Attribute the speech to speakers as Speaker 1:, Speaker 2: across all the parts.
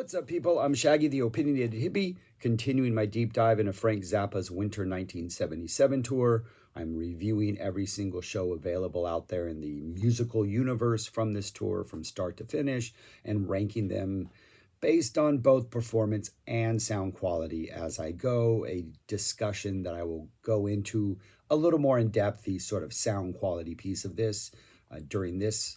Speaker 1: What's up, people? I'm Shaggy, the Opinionated Hippie, continuing my deep dive into Frank Zappa's Winter 1977 tour. I'm reviewing every single show available out there in the musical universe from this tour from start to finish and ranking them based on both performance and sound quality as I go. A discussion that I will go into a little more in depth, the sort of sound quality piece of this during this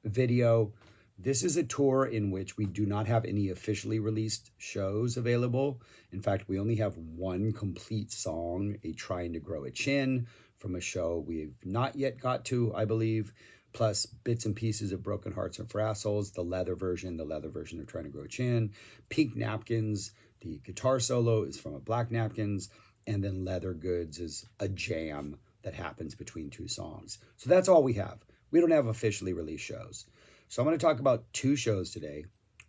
Speaker 1: video. This is a tour in which we do not have any officially released shows available. In fact, we only have one complete song, A Trying to Grow a Chin, from a show we've not yet got to, I believe, plus bits and pieces of Broken Hearts and Frassels, the leather version of Trying to Grow a Chin. Pink Napkins, the guitar solo is from a Black Napkins, and then Leather Goods is a jam that happens between two songs. So that's all we have. We don't have officially released shows. So I'm going to talk about two shows today,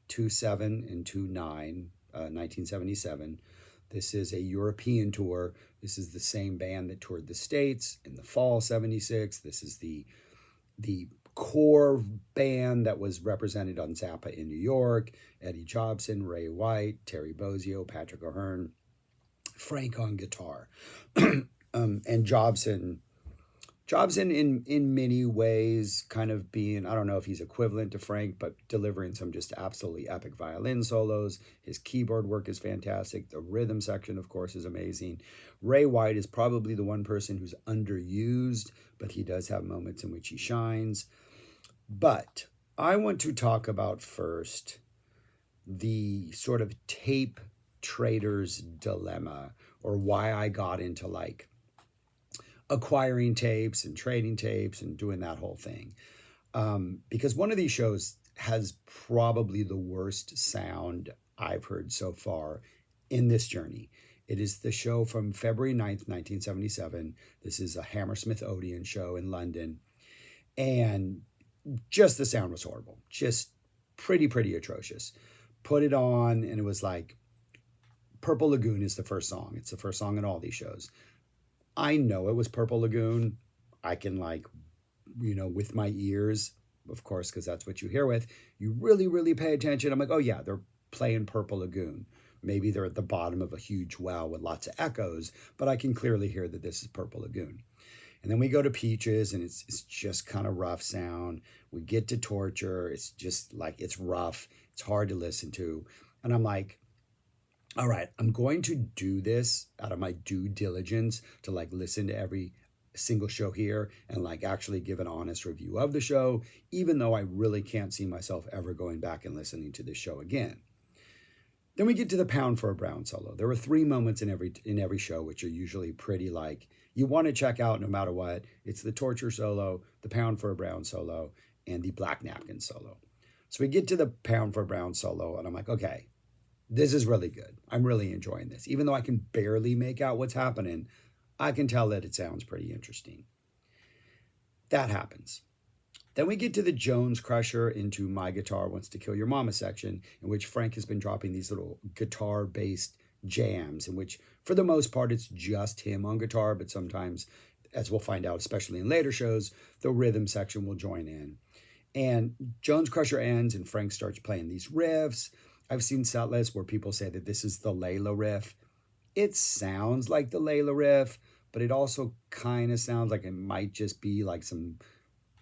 Speaker 1: 2/7 and 2/9, 1977. This is a European tour. This is the same band that toured the States in the fall 76. This is the core band that was represented on Zappa in New York. Eddie Jobson, Ray White, Terry Bozzio, Patrick O'Hearn, Frank on guitar. And Jobson in many ways kind of being, I don't know if he's equivalent to Frank, but delivering some just absolutely epic violin solos. His keyboard work is fantastic. The rhythm section, of course, is amazing. Ray White is probably the one person who's underused, but he does have moments in which he shines. But I want to talk about first the sort of tape trader's dilemma, or why I got into like acquiring tapes and trading tapes and doing that whole thing. Because one of these shows has probably the worst sound I've heard so far in this journey. It is the show from February 9th, 1977. This is a Hammersmith Odeon show in London. And just the sound was horrible. Just pretty atrocious. Put it on and it was like, Purple Lagoon is the first song. It's the first song in all these shows. I know it was Purple Lagoon. I can with my ears, of course, because that's what you hear with, you really pay attention. I'm like, oh yeah, they're playing Purple Lagoon. Maybe they're at the bottom of a huge well with lots of echoes, but I can clearly hear that this is Purple Lagoon. And then we go to Peaches, and it's just kind of rough sound. We get to Torture. It's just like, it's rough. It's hard to listen to. And I'm like, all right, I'm going to do this out of my due diligence to listen to every single show here and actually give an honest review of the show, even though I really can't see myself ever going back and listening to this show again. Then we get to the Pound for a Brown solo. There were 3 moments in every show, which are usually pretty you want to check out no matter what. It's the Torture solo, the Pound for a Brown solo, and the Black Napkin solo. So we get to the Pound for a Brown solo, and I'm like, okay, this is really good. I'm really enjoying this. Even though I can barely make out what's happening, I can tell that it sounds pretty interesting. That happens. Then we get to the Jones Crusher into My Guitar Wants to Kill Your Mama section, in which Frank has been dropping these little guitar-based jams, in which, for the most part, it's just him on guitar, but sometimes, as we'll find out, especially in later shows, the rhythm section will join in. And Jones Crusher ends, and Frank starts playing these riffs. I've seen set lists where people say that this is the Layla riff. It sounds like the Layla riff, but it also kind of sounds like it might just be like some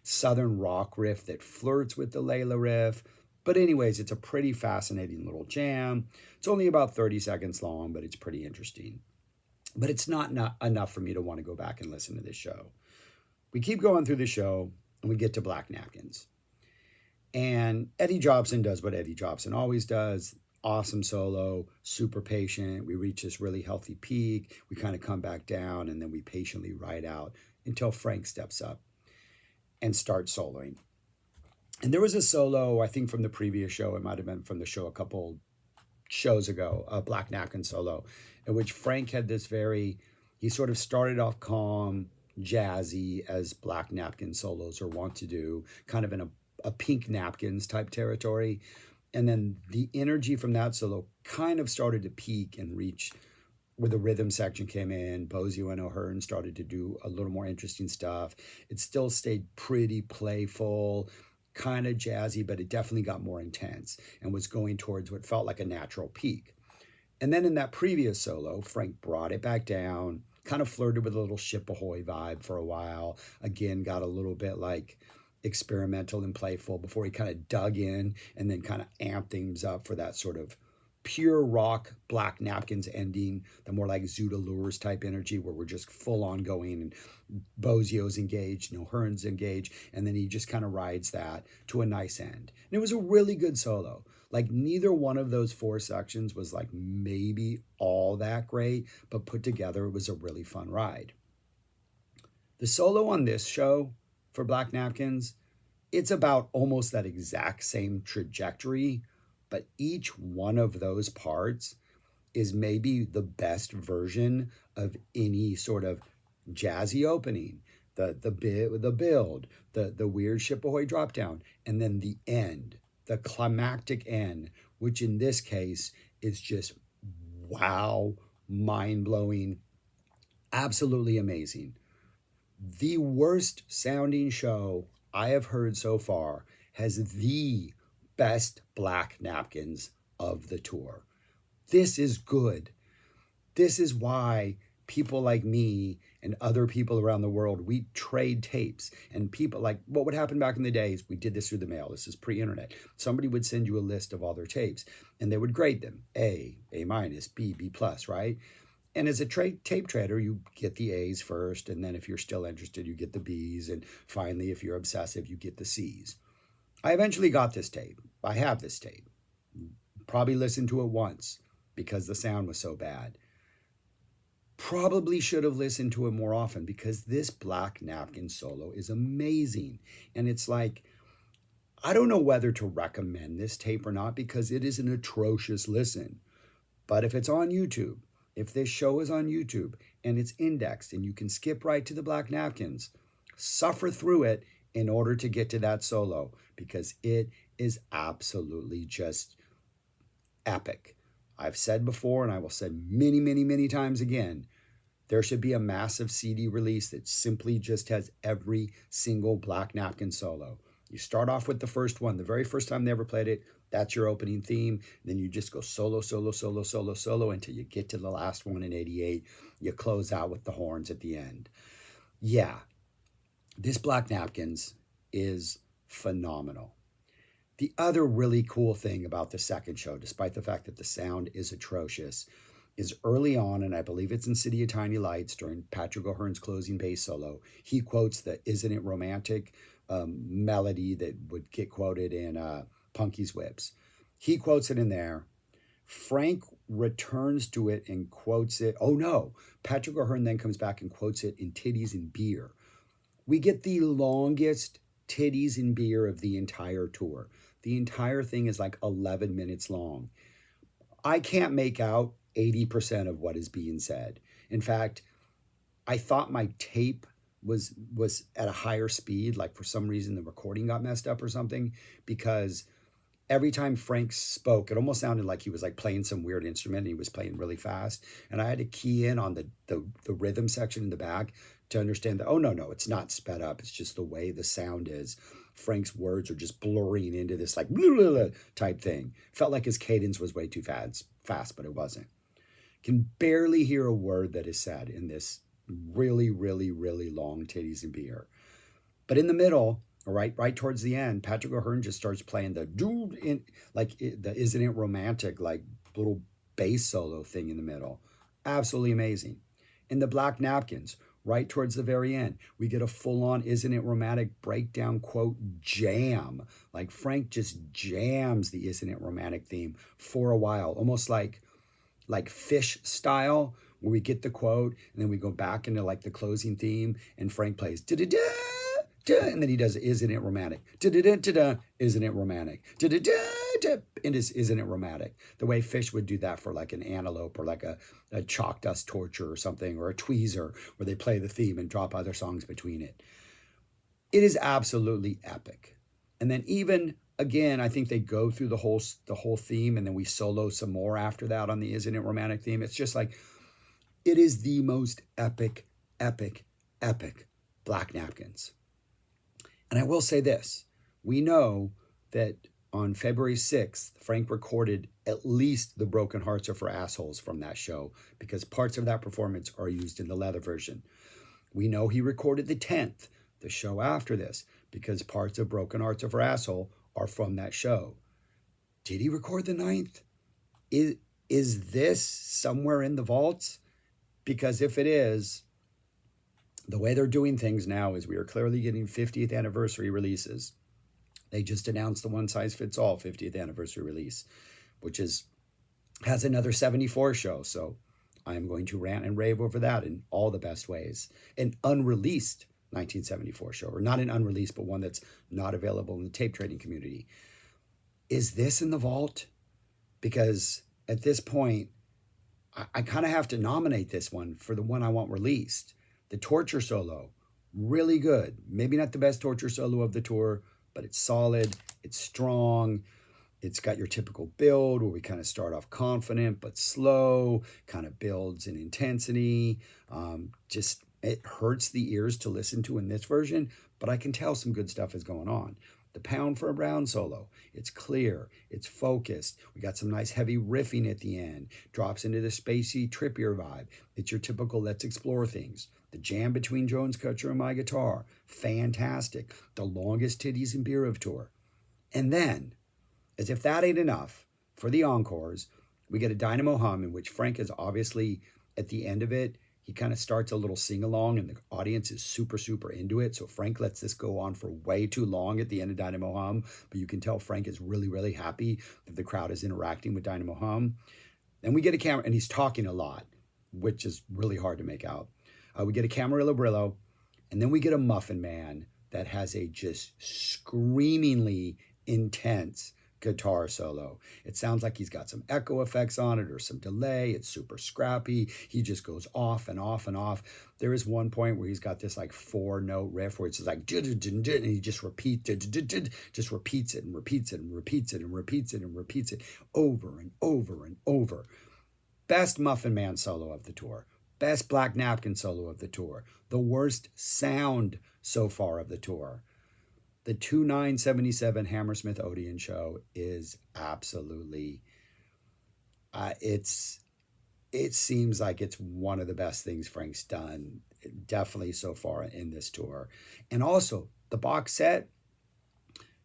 Speaker 1: Southern rock riff that flirts with the Layla riff. But anyways, it's a pretty fascinating little jam. It's only about 30 seconds long, but it's pretty interesting. But it's not enough for me to want to go back and listen to this show. We keep going through the show, and we get to Black Napkins. And Eddie Jobson does what Eddie Jobson always does. Awesome solo, super patient. We reach this really healthy peak. We kind of come back down, and then we patiently ride out until Frank steps up and starts soloing. And there was a solo, I think from the previous show, it might have been from the show a couple shows ago, a Black Napkin solo, in which Frank had this he sort of started off calm, jazzy, as Black Napkin solos are wont to do, kind of in a Pink Napkins type territory. And then the energy from that solo kind of started to peak and reach where the rhythm section came in. Bozzio and O'Hearn started to do a little more interesting stuff. It still stayed pretty playful. kind of jazzy, but it definitely got more intense and was going towards what felt like a natural peak. And then in that previous solo, Frank brought it back down, kind of flirted with a little Ship Ahoy vibe for a while. Again, got a little bit like experimental and playful before he kind of dug in and then kind of amped things up for that sort of pure rock Black Napkins ending, the more like Zoot Allures type energy where we're just full on going and Bozio's engaged, no Hearn's engaged, and then he just kind of rides that to a nice end. And it was a really good solo. Like neither one of those four sections was like maybe all that great, but put together it was a really fun ride. The solo on this show for Black Napkins, it's about almost that exact same trajectory, but each one of those parts is maybe the best version of any sort of jazzy opening. The build, the weird Ship Ahoy drop down, and then the end, the climactic end, which in this case is just wow, mind blowing, absolutely amazing. The worst sounding show I have heard so far has the best Black Napkins of the tour. This is good. This is why people like me and other people around the world, we trade tapes. And people like what would happen back in the days, we did this through the mail. This is pre-internet. Somebody would send you a list of all their tapes and they would grade them. A minus, B plus, right? And as a tape trader, you get the A's first. And then if you're still interested, you get the B's. And finally, if you're obsessive, you get the C's. I eventually got this tape. I have this tape. Probably listened to it once because the sound was so bad. Probably should have listened to it more often because this Black Napkin solo is amazing. And it's like, I don't know whether to recommend this tape or not because it is an atrocious listen. But if it's on YouTube, if this show is on YouTube and it's indexed and you can skip right to the Black Napkins, suffer through it in order to get to that solo because it is absolutely just epic. I've said before, and I will say many, many, many times again, there should be a massive CD release that simply just has every single Black Napkin solo. You start off with the first one, the very first time they ever played it, that's your opening theme. Then you just go solo, solo, solo, solo, solo until you get to the last one in 88. You close out with the horns at the end. Yeah, this Black Napkins is phenomenal. The other really cool thing about the second show, despite the fact that the sound is atrocious, is early on, and I believe it's in City of Tiny Lights during Patrick O'Hearn's closing bass solo, he quotes the Isn't It Romantic melody that would get quoted in Punky's Whips. He quotes it in there. Frank returns to it and quotes it. Oh no, Patrick O'Hearn then comes back and quotes it in Titties and Beer. We get the longest Titties and Beer of the entire tour. The entire thing is like 11 minutes long. I can't make out 80% of what is being said. In fact, I thought my tape was at a higher speed, like for some reason the recording got messed up or something, because every time Frank spoke, it almost sounded like he was like playing some weird instrument and he was playing really fast. And I had to key in on the rhythm section in the back to understand that, oh, no, it's not sped up. It's just the way the sound is. Frank's words are just blurring into this like blah, blah, blah type thing. Felt like his cadence was way too fast, but it wasn't. Can barely hear a word that is said in this really, really, really long Titties and Beer. But in the middle, right towards the end, Patrick O'Hearn just starts playing the dude in like the Isn't It Romantic like little bass solo thing in the middle. Absolutely amazing. In the Black Napkins, right towards the very end, we get a full-on Isn't It Romantic breakdown quote jam. Like Frank just jams the Isn't It Romantic theme for a while, almost like Fish style, where we get the quote and then we go back into like the closing theme and Frank plays da-da-da, and then he does Isn't It Romantic, da-da-da-da-da, Isn't It Romantic, da-da-da-da, and Isn't It Romantic, the way Fish would do that for like an Antelope or like a Chalk Dust Torture or something, or a Tweezer, where they play the theme and drop other songs between it. It is absolutely epic. And then even again, I think they go through the whole theme, and then we solo some more after that on the Isn't It Romantic theme. It's just like, it is the most epic, epic, epic Black Napkins. And I will say this, We know that on February 6th, Frank recorded at least The Broken Hearts Are for Assholes from that show because parts of that performance are used in the leather version. We know he recorded the 10th, the show after this, because parts of Broken Hearts Are for Asshole are from that show. Did he record the 9th? Is this somewhere in the vaults? Because if it is, the way they're doing things now is we are clearly getting 50th anniversary releases. They just announced the One Size Fits All 50th anniversary release, which has another 74 show. So I'm going to rant and rave over that in all the best ways. An unreleased 1974 show, or not an unreleased, but one that's not available in the tape trading community. Is this in the vault? Because at this point, I kind of have to nominate this one for the one I want released. The Torture solo, really good. Maybe not the best Torture solo of the tour, but it's solid, it's strong. It's got your typical build where we kind of start off confident but slow, kind of builds in intensity. Just it hurts the ears to listen to in this version, but I can tell some good stuff is going on. The Pound for a Brown solo, it's clear, it's focused. We got some nice heavy riffing at the end, drops into the spacey, trippier vibe. It's your typical let's explore things. The jam between Jones Kutcher and my guitar, fantastic. The longest titties and beer of tour. And then, as if that ain't enough, for the encores, we get a Dynamo Hum in which Frank is obviously at the end of it. He kind of starts a little sing-along and the audience is super, super into it. So Frank lets this go on for way too long at the end of Dynamo Hum. But you can tell Frank is really, really happy that the crowd is interacting with Dynamo Hum. Then we get a camera, and he's talking a lot, which is really hard to make out. We get a Camarillo Brillo, and then we get a Muffin Man that has a just screamingly intense guitar solo. It sounds like he's got some echo effects on it or some delay. It's super scrappy. He just goes off and off and off. There is one point where he's got this like 4-note riff where it's just like and he just repeats it and repeats it and repeats it and repeats it and repeats it over and over and over. Best Muffin Man solo of the tour. Best Black Napkin solo of the tour. The worst sound so far of the tour. The 2977 Hammersmith Odeon show is absolutely, it seems like it's one of the best things Frank's done, definitely so far in this tour. And also, the box set,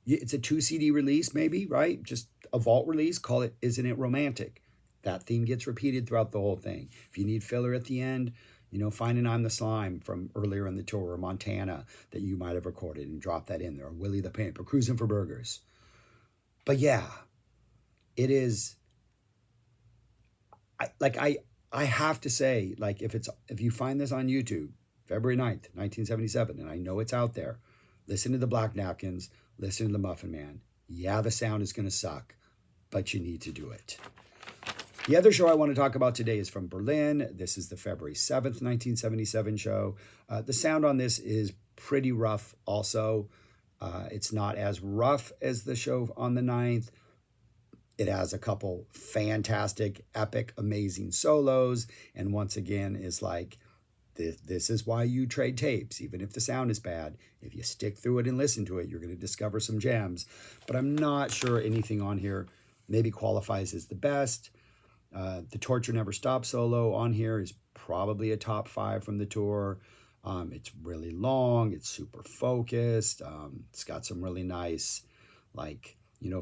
Speaker 1: it's a 2 CD release maybe, right? Just a vault release, call it Isn't It Romantic? That theme gets repeated throughout the whole thing. If you need filler at the end, find an I'm the Slime from earlier in the tour, or Montana that you might have recorded and drop that in there, or Willie the Pimp, or Cruising for Burgers. But yeah, it is, I have to say, like, if you find this on YouTube, February 9th, 1977, and I know it's out there, listen to the Black Napkins, listen to the Muffin Man. Yeah, the sound is going to suck, but you need to do it. The other show I want to talk about today is from Berlin. This is the February 7th, 1977 show. The sound on this is pretty rough also. It's not as rough as the show on the 9th. It has a couple fantastic, epic, amazing solos. And once again, is like, this is why you trade tapes. Even if the sound is bad, if you stick through it and listen to it, you're going to discover some gems. But I'm not sure anything on here maybe qualifies as the best. The Torture Never Stops solo on here is probably a top 5 from the tour. It's really long. It's super focused. It's got some really nice,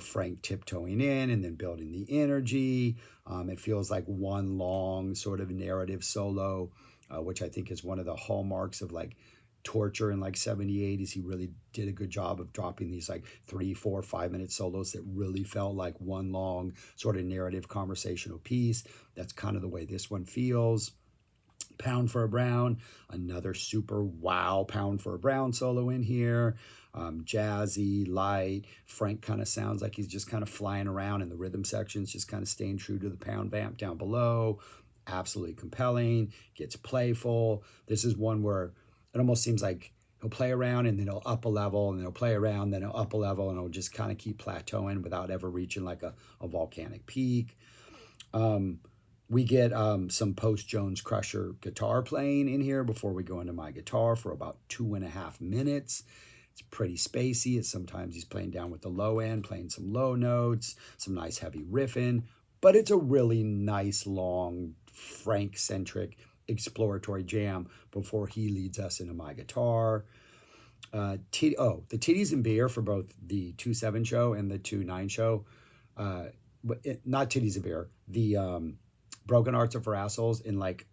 Speaker 1: Frank tiptoeing in and then building the energy. It feels like one long sort of narrative solo, which I think is one of the hallmarks of Torture in 78 is he really did a good job of dropping these 3, 4, 5 minute solos that really felt like one long sort of narrative conversational piece. That's kind of the way this one feels. Pound for a Brown, another super wow Pound for a Brown solo in here. Jazzy, light. Frank kind of sounds like he's just kind of flying around in the rhythm sections, just kind of staying true to the pound vamp down below. Absolutely compelling, gets playful. This is one where it almost seems like he'll play around and then he'll up a level and then he'll play around, then he'll up a level, and he'll just kind of keep plateauing without ever reaching like a volcanic peak. We get some post-Jones Crusher guitar playing in here before we go into my guitar for about 2.5 minutes. It's pretty spacey. It's sometimes he's playing down with the low end, playing some low notes, some nice heavy riffing, but it's a really nice, long, Frank-centric exploratory jam before he leads us into My Guitar. The Titties and Beer for both the 2/7 show and the 2/9 show. Not Titties and Beer. The Broken Arts are for Assholes, in like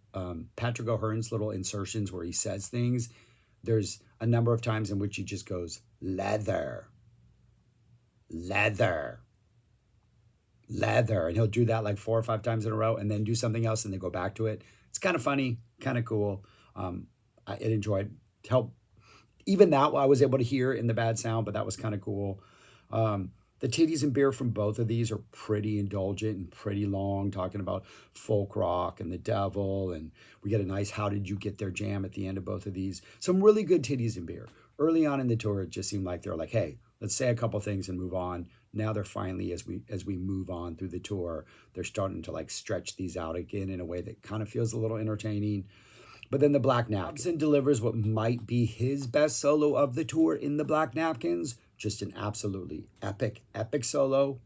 Speaker 1: Patrick O'Hearn's little insertions where he says things. There's a number of times in which he just goes, leather, leather, leather. And he'll do that like 4 or 5 times in a row and then do something else and then go back to it. It's kind of funny, kind of cool. I enjoyed, help. Even that I was able to hear in the bad sound, but that was kind of cool. The Titties and Beer from both of these are pretty indulgent and pretty long, talking about folk rock and the devil. And we get a nice How Did You Get There jam at the end of both of these. Some really good Titties and Beer. Early on in the tour, it just seemed like they're like, hey, let's say a couple things and move on. Now they're finally, as we move on through the tour, they're starting to like stretch these out again in a way that kind of feels a little entertaining. But then the Black Napkins delivers what might be his best solo of the tour in the Black Napkins. Just an absolutely epic, epic solo.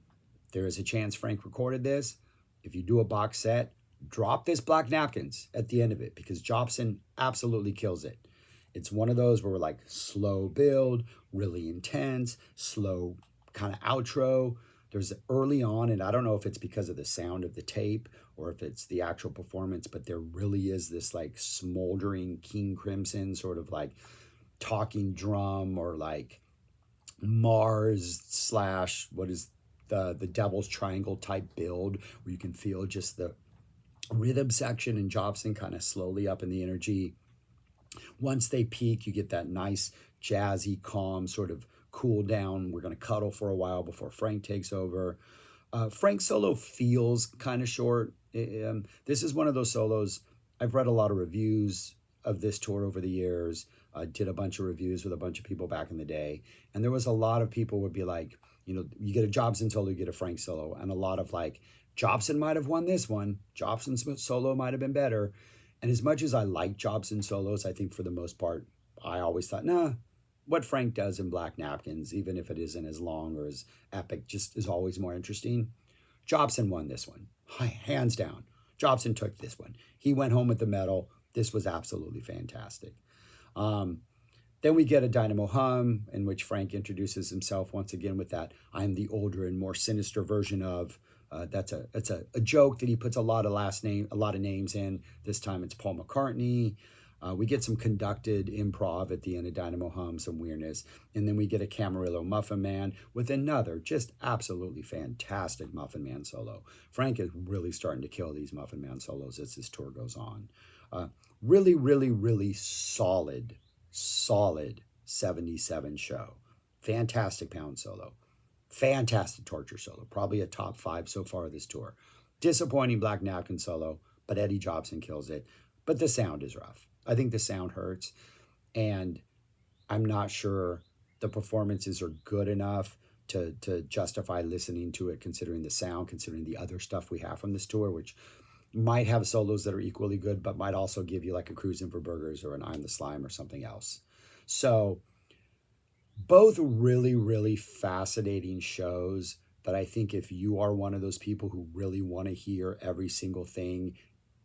Speaker 1: There is a chance Frank recorded this. If you do a box set, drop this Black Napkins at the end of it because Jobson absolutely kills it. It's one of those where we're like slow build, really intense, slow kind of outro. There's early on, and I don't know if it's because of the sound of the tape or if it's the actual performance, but there really is this like smoldering King Crimson sort of like talking drum or like Mars slash what is the Devil's Triangle type build where you can feel just the rhythm section and Jobson kind of slowly up in the energy. Once they peak, you get that nice jazzy, calm sort of cool down. We're going to cuddle for a while before Frank takes over. Frank's solo feels kind of short. This is one of those solos. I've read a lot of reviews of this tour over the years. Did a bunch of reviews with a bunch of people back in the day. And there was a lot of people would be like, you know, you get a Jobson solo, you get a Frank solo. And a lot of like, Jobson might have won this one. Jobson's solo might have been better. And as much as I like Jobson solos, I think for the most part, I always thought, nah, what Frank does in Black Napkins, even if it isn't as long or as epic, just is always more interesting. Jobson won this one, hands down. Jobson took this one. He went home with the medal. This was absolutely fantastic. Then we get a Dynamo Hum in which Frank introduces himself once again with that I'm the older and more sinister version of. That's a joke that he puts a lot of names in. This time it's Paul McCartney. We get some conducted improv at the end of Dynamo Hum, some weirdness. And then we get a Camarillo Muffin Man with another just absolutely fantastic Muffin Man solo. Frank is really starting to kill these Muffin Man solos as this tour goes on. Really, really, really solid 77 show. Fantastic pound solo. Fantastic torture solo. Probably a top 5 so far this tour. Disappointing Black Napkin solo, but Eddie Jobson kills it. But the sound is rough. I think the sound hurts. And I'm not sure the performances are good enough to justify listening to it, considering the sound, considering the other stuff we have from this tour, which might have solos that are equally good, but might also give you like a Cruisin' for Burgers or an I'm the Slime or something else. So both really, really fascinating shows that I think if you are one of those people who really want to hear every single thing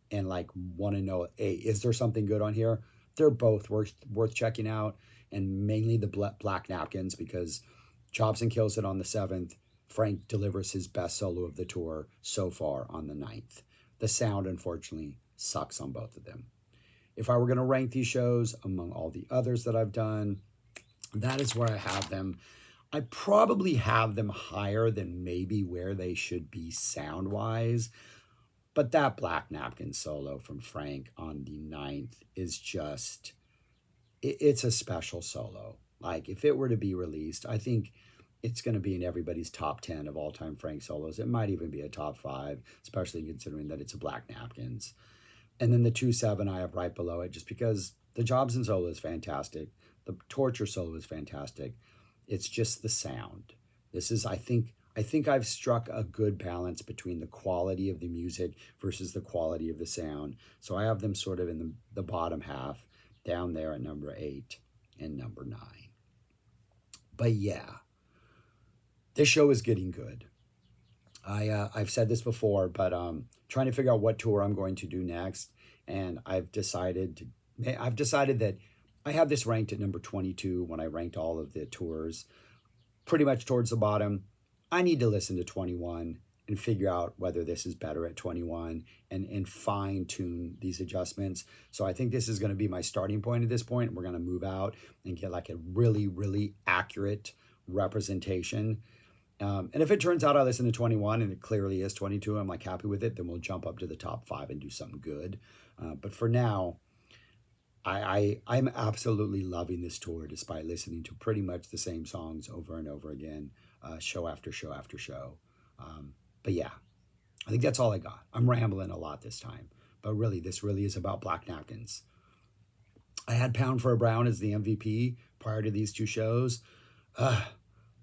Speaker 1: and like want to know, hey, is there something good on here? They're both worth checking out, and mainly the Black Napkins because Jobson kills it on the 7th. Frank delivers his best solo of the tour so far on the 9th. The sound, unfortunately, sucks on both of them. If I were going to rank these shows among all the others that I've done, that is where I have them. I probably have them higher than maybe where they should be sound-wise. But that Black Napkin solo from Frank on the 9th is just, it's a special solo. Like, if it were to be released, I think it's going to be in everybody's top 10 of all-time Frank solos. It might even be a top 5, especially considering that it's a Black Napkins. And then the 2/7 I have right below it just because the Jobson solo is fantastic. The torture solo is fantastic. It's just the sound. This is, I think I've struck a good balance between the quality of the music versus the quality of the sound. So I have them sort of in the bottom half, down there at number 8 and number 9. But yeah, this show is getting good. I've said this before, but trying to figure out what tour I'm going to do next, and I've decided that I have this ranked at number 22 when I ranked all of the tours, pretty much towards the bottom. I need to listen to 21 and figure out whether this is better at 21 and fine tune these adjustments. So I think this is going to be my starting point at this point. We're going to move out and get like a really, really accurate representation. And if it turns out I listen to 21 and it clearly is 22, I'm like happy with it, then we'll jump up to the top 5 and do something good. But for now, I'm absolutely loving this tour despite listening to pretty much the same songs over and over again, show after show after show. But yeah, I think that's all I got. I'm rambling a lot this time, but really, this really is about Black Napkins. I had Pound for a Brown as the MVP prior to these two shows.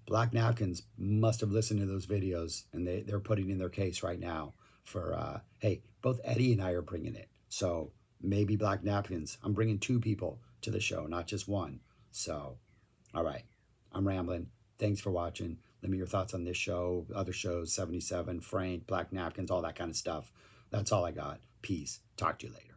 Speaker 1: Black Napkins must have listened to those videos, and they're putting in their case right now for, hey, both Eddie and I are bringing it. So maybe Black Napkins. I'm bringing 2 people to the show, not just one. So, all right, I'm rambling. Thanks for watching. Let me know your thoughts on this show, other shows, 77, Frank, Black Napkins, all that kind of stuff. That's all I got. Peace. Talk to you later.